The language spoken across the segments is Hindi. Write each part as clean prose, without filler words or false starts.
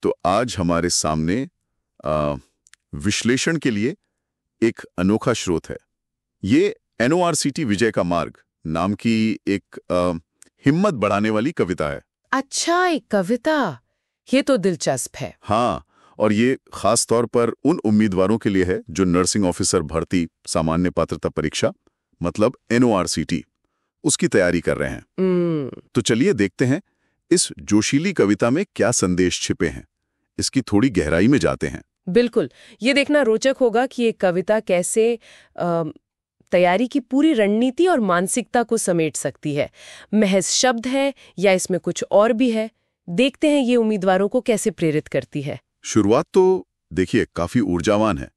तो आज हमारे सामने विश्लेषण के लिए एक अनोखा स्रोत है। ये NORCT विजय का मार्ग नाम की एक हिम्मत बढ़ाने वाली कविता है। अच्छा, एक कविता, ये तो दिलचस्प है। हाँ, और ये खास तौर पर उन उम्मीदवारों के लिए है जो नर्सिंग ऑफिसर भर्ती सामान्य पात्रता परीक्षा मतलब NORCT उसकी तैयारी कर रहे हैं। तो चलिए देखते हैं इस जोशीली कविता में क्या संदेश छिपे हैं। इसकी थोड़ी गहराई में जाते हैं। बिल्कुल, ये देखना रोचक होगा कि ये कविता कैसे तैयारी की पूरी रणनीति और मानसिकता को समेट सकती है। महज शब्द है या इसमें कुछ और भी है, देखते हैं ये उम्मीदवारों को कैसे प्रेरित करती है। शुरुआत तो देखिए काफी ऊर्जावान है।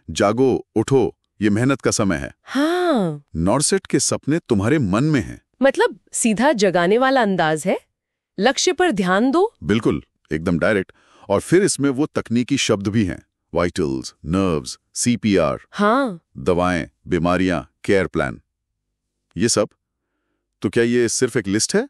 जागो, उठो, ये मेहनत का समय है। हाँ, नॉर्सेट के सपने तुम्हारे मन में हैं। मतलब सीधा जगाने वाला अंदाज है। लक्ष्य पर ध्यान दो। बिल्कुल, एकदम डायरेक्ट। और फिर इसमें वो तकनीकी शब्द भी हैं, वाइटल्स, नर्व्स, CPR, हाँ, दवाएं, बीमारियां, केयर प्लान, ये सब। तो क्या ये सिर्फ एक लिस्ट है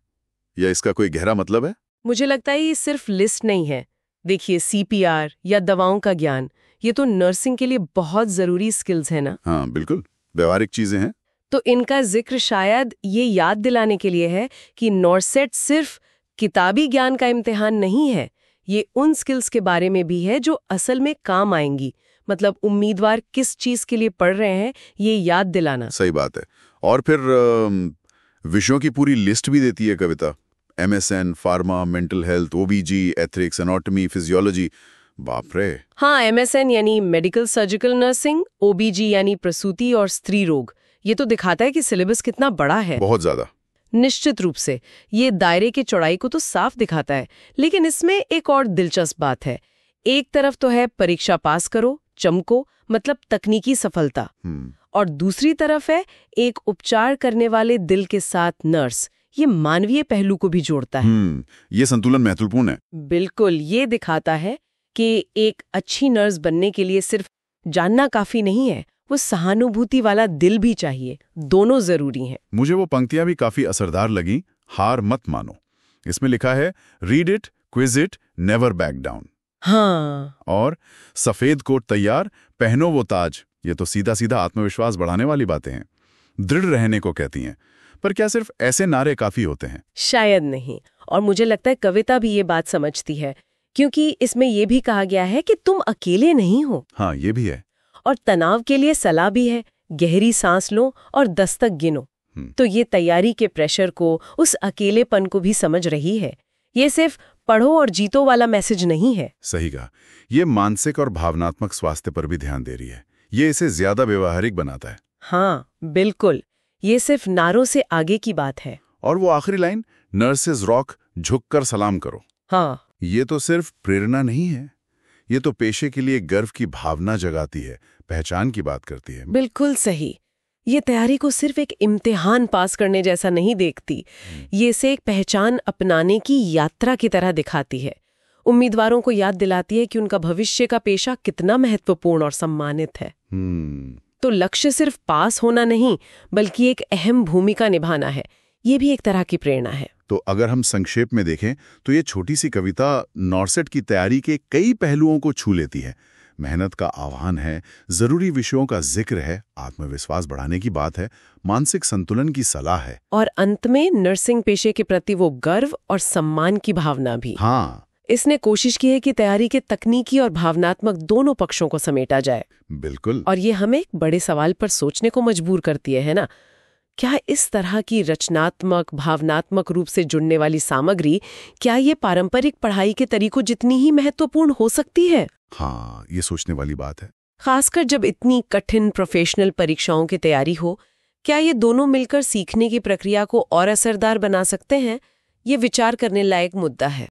या इसका कोई गहरा मतलब है? मुझे लगता है ये सिर्फ लिस्ट नहीं है। देखिए, CPR या दवाओं का ज्ञान, ये तो नर्सिंग के लिए बहुत जरूरी स्किल्स है ना। हाँ बिल्कुल, व्यवहारिक चीजें हैं। तो इनका जिक्र शायद ये याद दिलाने के लिए है कि नॉर्सेट सिर्फ किताबी ज्ञान का इम्तिहान नहीं है, ये उन स्किल्स के बारे में भी है जो असल में काम आएंगी। मतलब उम्मीदवार किस चीज के लिए पढ़ रहे हैं, ये याद दिलाना। सही बात है। और फिर विषयों की पूरी लिस्ट भी देती है कविता। MSN, pharma, mental health, OBG, ethics, anatomy, physiology. बाप रे। हाँ, MSN यानी मेडिकल सर्जिकल नर्सिंग, OBG यानी प्रसूति और स्त्री रोग। ये तो दिखाता है कि सिलेबस कितना बड़ा है। बहुत ज्यादा। निश्चित रूप से ये दायरे की चौड़ाई को तो साफ दिखाता है। लेकिन इसमें एक और दिलचस्प बात है। एक तरफ तो है परीक्षा पास करो, चमको, मतलब तकनीकी सफलता, और दूसरी तरफ है एक उपचार करने वाले दिल के साथ नर्स। ये मानवीय पहलू को भी जोड़ता है। ये संतुलन महत्वपूर्ण है। बिल्कुल, ये दिखाता है कि एक अच्छी नर्स बनने के लिए सिर्फ जानना काफी नहीं है, वो सहानुभूति वाला दिल भी चाहिए। दोनों जरूरी हैं। मुझे वो पंक्तियां भी काफी असरदार लगी। हार मत मानो, इसमें लिखा है read it, quiz it, never back down. हाँ, और सफेद कोट तैयार, पहनो वो ताज। ये तो सीधा सीधा आत्मविश्वास बढ़ाने वाली बातें हैं, दृढ़ रहने को कहती हैं। पर क्या सिर्फ ऐसे नारे काफी होते हैं? शायद नहीं। और मुझे लगता है कविता भी ये बात समझती है, क्योंकि इसमें ये भी कहा गया है कि तुम अकेले नहीं हो। हाँ, ये भी है। और तनाव के लिए सलाह भी है, गहरी सांस लो और दस्तक गिनो। तो ये तैयारी के प्रेशर को, उस अकेलेपन को भी समझ रही है। ये सिर्फ पढ़ो और जीतो वाला मैसेज नहीं है। सही कहा। ये मानसिक और भावनात्मक स्वास्थ्य पर भी ध्यान दे रही है। ये इसे ज्यादा व्यवहारिक बनाता है। हाँ बिल्कुल, ये सिर्फ नारों से आगे की बात है। और वो आखिरी लाइन, नर्सेज रॉक, झुककर सलाम करो। हाँ, ये तो सिर्फ प्रेरणा नहीं है, ये तो पेशे के लिए गर्व की भावना जगाती है, पहचान की बात करती है। बिल्कुल सही। ये तैयारी को सिर्फ एक इम्तिहान पास करने जैसा नहीं देखती, ये इसे एक पहचान अपनाने की यात्रा की तरह दिखाती है। उम्मीदवारों को याद दिलाती है कि उनका भविष्य का पेशा कितना महत्वपूर्ण और सम्मानित है। तो लक्ष्य सिर्फ पास होना नहीं, बल्कि एक अहम भूमिका निभाना है। ये भी एक तरह की प्रेरणा है। तो अगर हम संक्षेप में देखें तो ये छोटी सी कविता नॉर्सेट की तैयारी के कई पहलुओं को छू लेती है। मेहनत का आह्वान है, जरूरी विषयों का जिक्र है, आत्मविश्वास बढ़ाने की बात है, मानसिक संतुलन की सलाह है, और अंत में नर्सिंग पेशे के प्रति वो गर्व और सम्मान की भावना भी। हाँ, इसने कोशिश की है कि तैयारी के तकनीकी और भावनात्मक दोनों पक्षों को समेटा जाए। बिल्कुल। और ये हमें एक बड़े सवाल पर सोचने को मजबूर करती है ना? क्या इस तरह की रचनात्मक, भावनात्मक रूप से जुड़ने वाली सामग्री, क्या ये पारंपरिक पढ़ाई के तरीकों जितनी ही महत्वपूर्ण हो सकती है? हाँ, ये सोचने वाली बात है। खासकर जब इतनी कठिन प्रोफेशनल परीक्षाओं की तैयारी हो, क्या ये दोनों मिलकर सीखने की प्रक्रिया को और असरदार बना सकते हैं? ये विचार करने लायक मुद्दा है।